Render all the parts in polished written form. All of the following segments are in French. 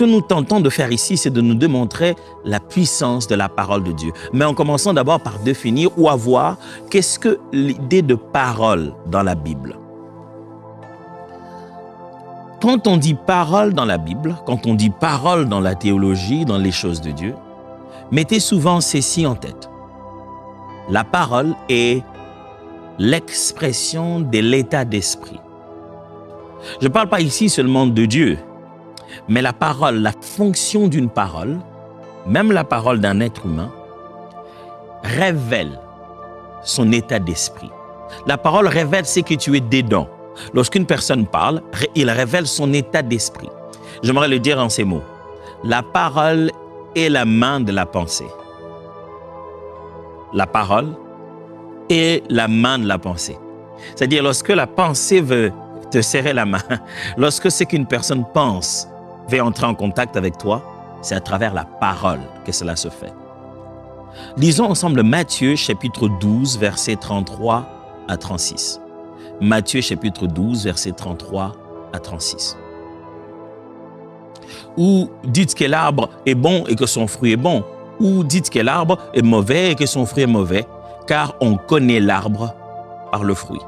que nous tentons de faire ici, c'est de nous démontrer la puissance de la parole de Dieu. Mais en commençant d'abord par définir ou à voir qu'est-ce que l'idée de parole dans la Bible. Quand on dit parole dans la Bible, quand on dit parole dans la théologie, dans les choses de Dieu, mettez souvent ceci en tête. La parole est l'expression de l'état d'esprit. Je ne parle pas ici seulement de Dieu, mais la parole, la fonction d'une parole, même la parole d'un être humain, révèle son état d'esprit. La parole révèle ce que tu es dedans. Lorsqu'une personne parle, il révèle son état d'esprit. J'aimerais le dire en ces mots. La parole est la main de la pensée. La parole est la main de la pensée. C'est-à-dire lorsque la pensée veut te serrer la main, lorsque ce qu'une personne pense veut entrer en contact avec toi, c'est à travers la parole que cela se fait. Lisons ensemble Matthieu chapitre 12, versets 33 à 36. Matthieu chapitre 12, versets 33 à 36. Ou dites que l'arbre est bon et que son fruit est bon. Ou dites que l'arbre est mauvais et que son fruit est mauvais. Car on connaît l'arbre par le fruit.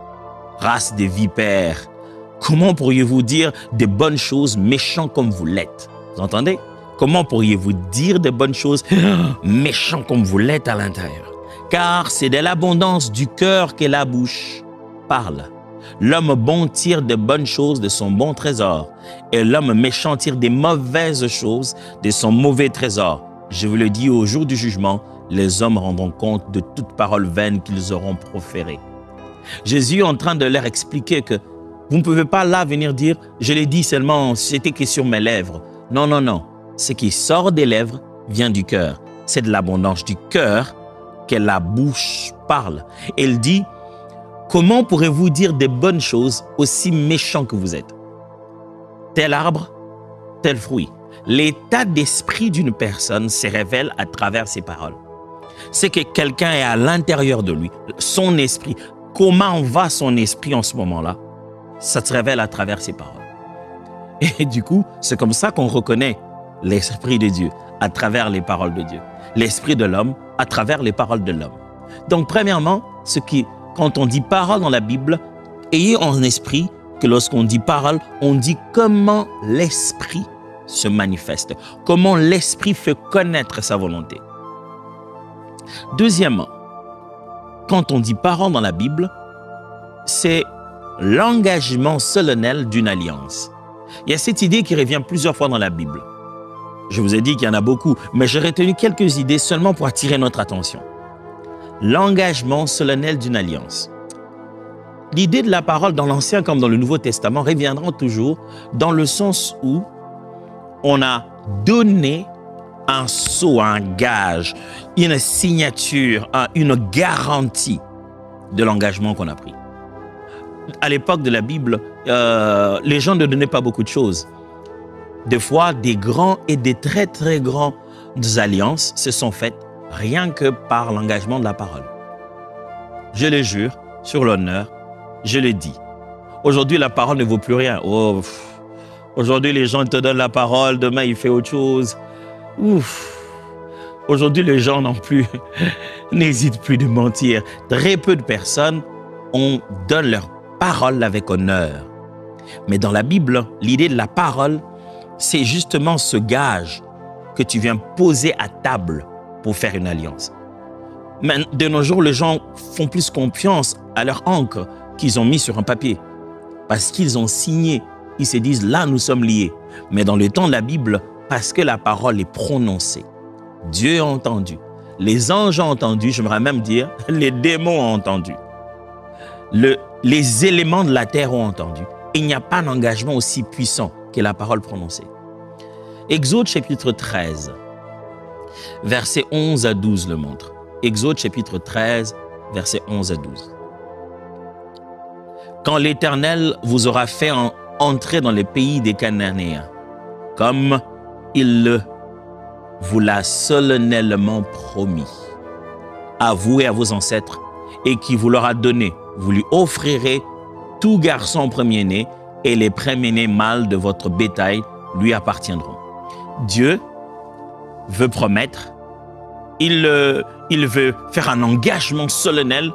Race des vipères, comment pourriez-vous dire des bonnes choses méchants comme vous l'êtes? Vous entendez? Comment pourriez-vous dire des bonnes choses méchants comme vous l'êtes à l'intérieur? Car c'est de l'abondance du cœur que la bouche parle. L'homme bon tire de bonnes choses de son bon trésor, et l'homme méchant tire des mauvaises choses de son mauvais trésor. Je vous le dis, au jour du jugement, les hommes rendront compte de toute parole vaine qu'ils auront proférée. Jésus est en train de leur expliquer que vous ne pouvez pas là venir dire « je l'ai dit seulement, c'était que sur mes lèvres ». Non, non, non. Ce qui sort des lèvres vient du cœur. C'est de l'abondance du cœur que la bouche parle. Elle dit « comment pourrez-vous dire des bonnes choses aussi méchants que vous êtes ?» Tel arbre, tel fruit. L'état d'esprit d'une personne se révèle à travers ses paroles. C'est que quelqu'un est à l'intérieur de lui, son esprit. Comment va son esprit en ce moment-là? Ça se révèle à travers ses paroles. Et du coup, c'est comme ça qu'on reconnaît l'esprit de Dieu, à travers les paroles de Dieu. L'esprit de l'homme, à travers les paroles de l'homme. Donc, premièrement, quand on dit parole dans la Bible, ayez en esprit que lorsqu'on dit parole, on dit comment l'esprit se manifeste, comment l'esprit fait connaître sa volonté. Deuxièmement, quand on dit parole dans la Bible, c'est l'engagement solennel d'une alliance. Il y a cette idée qui revient plusieurs fois dans la Bible. Je vous ai dit qu'il y en a beaucoup, mais j'ai retenu quelques idées seulement pour attirer notre attention. L'engagement solennel d'une alliance. L'idée de la parole dans l'Ancien comme dans le Nouveau Testament reviendra toujours dans le sens où on a donné un sceau, un gage, une signature, une garantie de l'engagement qu'on a pris. À l'époque de la Bible, les gens ne donnaient pas beaucoup de choses. Des fois, des grands et des très très grandes alliances se sont faites rien que par l'engagement de la parole. Je le jure, sur l'honneur, je le dis. Aujourd'hui, la parole ne vaut plus rien. Oh, aujourd'hui, les gens te donnent la parole, demain, il fait autre chose. Ouf. Aujourd'hui, les gens non plus n'hésitent plus de mentir. Très peu de personnes donnent leur parole avec honneur. Mais dans la Bible, l'idée de la parole, c'est justement ce gage que tu viens poser à table pour faire une alliance. Mais de nos jours, les gens font plus confiance à leur encre qu'ils ont mis sur un papier. Parce qu'ils ont signé, ils se disent là nous sommes liés. Mais dans le temps de la Bible, parce que la parole est prononcée, Dieu a entendu, les anges ont entendu, j'aimerais même dire, les démons ont entendu. Les éléments de la terre ont entendu. Il n'y a pas d'engagement aussi puissant que la parole prononcée. Exode chapitre 13, versets 11 à 12 le montre. Exode chapitre 13, versets 11 à 12. Quand l'Éternel vous aura fait entrer dans les pays des Cananéens, comme il vous l'a solennellement promis, à vous et à vos ancêtres, et qui vous l'aura donné, vous lui offrirez tout garçon premier-né, et les premiers-nés mâles de votre bétail lui appartiendront. Dieu veut promettre, il veut faire un engagement solennel.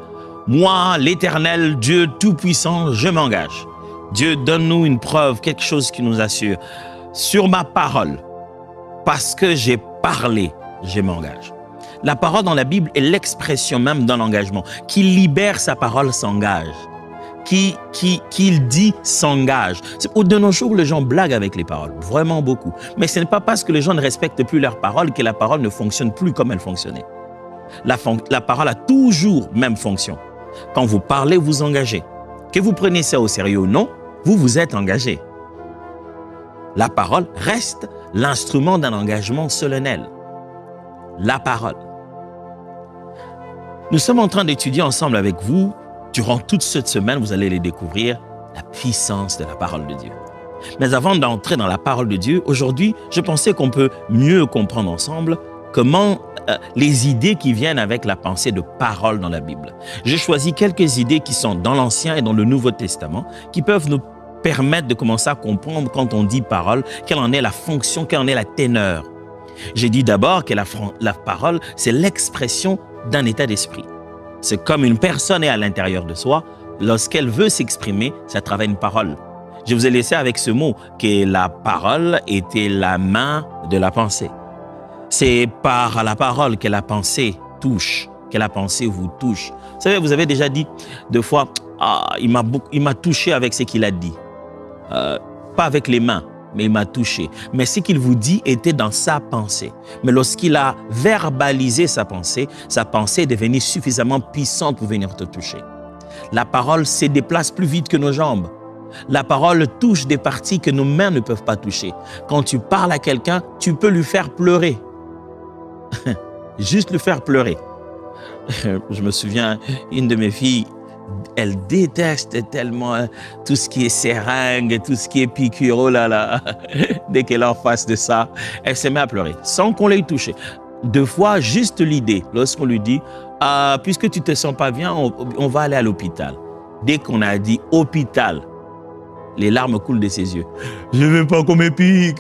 Moi, l'Éternel, Dieu Tout-Puissant, je m'engage. Dieu, donne-nous une preuve, quelque chose qui nous assure. Sur ma parole, parce que j'ai parlé, je m'engage. La parole dans la Bible est l'expression même d'un engagement. Qui libère sa parole s'engage. Qui dit s'engage. De nos jours, les gens blaguent avec les paroles, vraiment beaucoup. Mais ce n'est pas parce que les gens ne respectent plus leurs paroles que la parole ne fonctionne plus comme elle fonctionnait. La parole a toujours même fonction. Quand vous parlez, vous engagez. Que vous preniez ça au sérieux ou non, vous vous êtes engagé. La parole reste l'instrument d'un engagement solennel. La parole. Nous sommes en train d'étudier ensemble avec vous, durant toute cette semaine, vous allez les découvrir, la puissance de la parole de Dieu. Mais avant d'entrer dans la parole de Dieu, aujourd'hui, je pensais qu'on peut mieux comprendre ensemble comment les idées qui viennent avec la pensée de parole dans la Bible. J'ai choisi quelques idées qui sont dans l'Ancien et dans le Nouveau Testament, qui peuvent nous permettre de commencer à comprendre quand on dit parole, quelle en est la fonction, quelle en est la teneur. J'ai dit d'abord que la parole, c'est l'expression d'un état d'esprit. C'est comme une personne est à l'intérieur de soi, lorsqu'elle veut s'exprimer, ça travaille une parole. Je vous ai laissé avec ce mot, que la parole était la main de la pensée. C'est par la parole que la pensée touche, que la pensée vous touche. Vous savez, vous avez déjà dit deux fois, il m'a touché avec ce qu'il a dit. Pas avec les mains, mais il m'a touché. Mais ce qu'il vous dit était dans sa pensée. Mais lorsqu'il a verbalisé sa pensée est devenue suffisamment puissante pour venir te toucher. La parole se déplace plus vite que nos jambes. La parole touche des parties que nos mains ne peuvent pas toucher. Quand tu parles à quelqu'un, tu peux lui faire pleurer. Juste le faire pleurer. Je me souviens, une de mes filles, elle déteste tellement tout ce qui est seringue, tout ce qui est piqûre, oh là là. Dès qu'elle est en face de ça, elle se met à pleurer, sans qu'on l'ait touché. Deux fois, juste l'idée, lorsqu'on lui dit, puisque tu ne te sens pas bien, on va aller à l'hôpital. Dès qu'on a dit hôpital, les larmes coulent de ses yeux. Je ne veux pas qu'on me pique.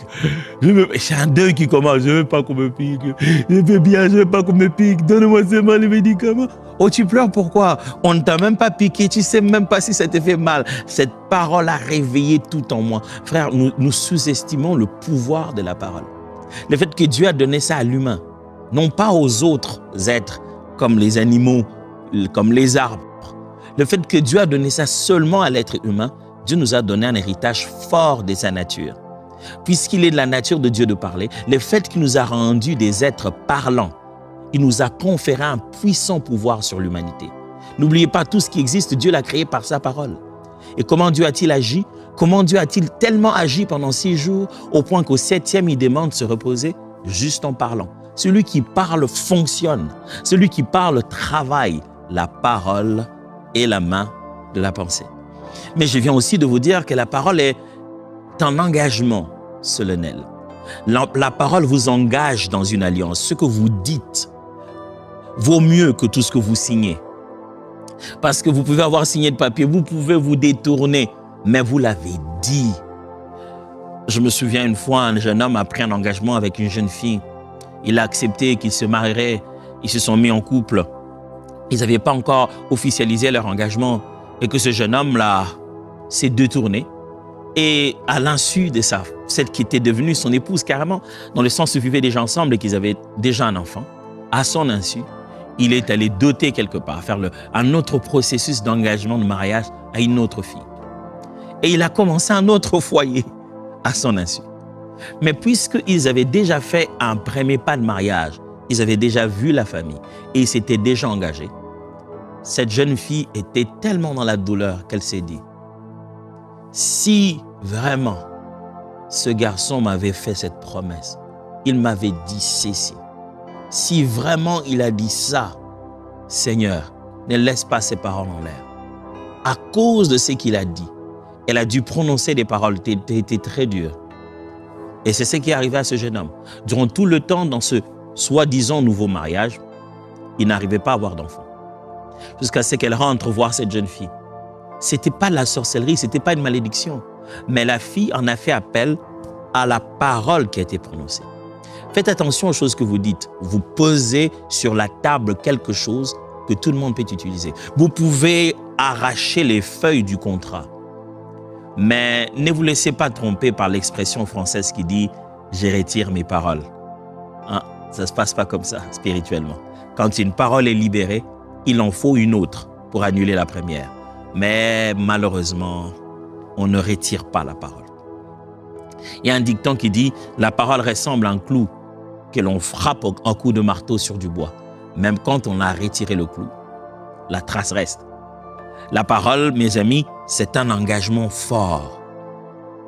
C'est un deuil qui commence. Je ne veux pas qu'on me pique. Je vais bien, je ne veux pas qu'on me pique. Donne-moi seulement les médicaments. Oh, tu pleures pourquoi? On ne t'a même pas piqué. Tu ne sais même pas si ça te fait mal. Cette parole a réveillé tout en moi. Frère, nous sous-estimons le pouvoir de la parole. Le fait que Dieu a donné ça à l'humain, non pas aux autres êtres, comme les animaux, comme les arbres. Le fait que Dieu a donné ça seulement à l'être humain, Dieu nous a donné un héritage fort de sa nature. Puisqu'il est de la nature de Dieu de parler, le fait qu'il nous a rendus des êtres parlants, il nous a conféré un puissant pouvoir sur l'humanité. N'oubliez pas, tout ce qui existe, Dieu l'a créé par sa parole. Et comment Dieu a-t-il agi? Comment Dieu a-t-il tellement agi pendant 6 jours, au point qu'au 7e, il demande de se reposer juste en parlant. Celui qui parle fonctionne. Celui qui parle travaille. La parole est la main de la pensée. Mais je viens aussi de vous dire que la parole est un engagement solennel. La parole vous engage dans une alliance. Ce que vous dites vaut mieux que tout ce que vous signez. Parce que vous pouvez avoir signé de papier, vous pouvez vous détourner, mais vous l'avez dit. Je me souviens une fois, un jeune homme a pris un engagement avec une jeune fille. Il a accepté qu'ils se marieraient. Ils se sont mis en couple. Ils n'avaient pas encore officialisé leur engagement. Et que ce jeune homme-là s'est détourné. Et à l'insu de celle qui était devenue son épouse carrément, dans le sens où ils vivaient déjà ensemble et qu'ils avaient déjà un enfant, à son insu, il est allé doter quelque part, faire un autre processus d'engagement de mariage à une autre fille. Et il a commencé un autre foyer à son insu. Mais puisqu'ils avaient déjà fait un premier pas de mariage, ils avaient déjà vu la famille et ils s'étaient déjà engagés, cette jeune fille était tellement dans la douleur qu'elle s'est dit, si vraiment ce garçon m'avait fait cette promesse, il m'avait dit ceci, si vraiment il a dit ça, Seigneur, ne laisse pas ses paroles en l'air. À cause de ce qu'il a dit, elle a dû prononcer des paroles qui étaient très dures. Et c'est ce qui est arrivé à ce jeune homme. Durant tout le temps, dans ce soi-disant nouveau mariage, il n'arrivait pas à avoir d'enfant. Jusqu'à ce qu'elle rentre voir cette jeune fille. Ce n'était pas de la sorcellerie, ce n'était pas une malédiction. Mais la fille en a fait appel à la parole qui a été prononcée. Faites attention aux choses que vous dites. Vous posez sur la table quelque chose que tout le monde peut utiliser. Vous pouvez arracher les feuilles du contrat. Mais ne vous laissez pas tromper par l'expression française qui dit « je retire mes paroles ». Hein? Ça ne se passe pas comme ça, spirituellement. Quand une parole est libérée, il en faut une autre pour annuler la première. Mais malheureusement, on ne retire pas la parole. Il y a un dicton qui dit « la parole ressemble à un clou que l'on frappe en coup de marteau sur du bois. Même quand on a retiré le clou, la trace reste. » La parole, mes amis, c'est un engagement fort.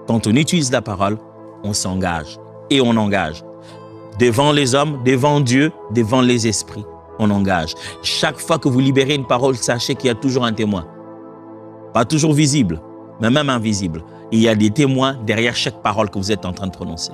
Quand on utilise la parole, on s'engage et on engage. Devant les hommes, devant Dieu, devant les esprits, on engage. Chaque fois que vous libérez une parole, sachez qu'il y a toujours un témoin. Pas toujours visible, mais même invisible. Il y a des témoins derrière chaque parole que vous êtes en train de prononcer.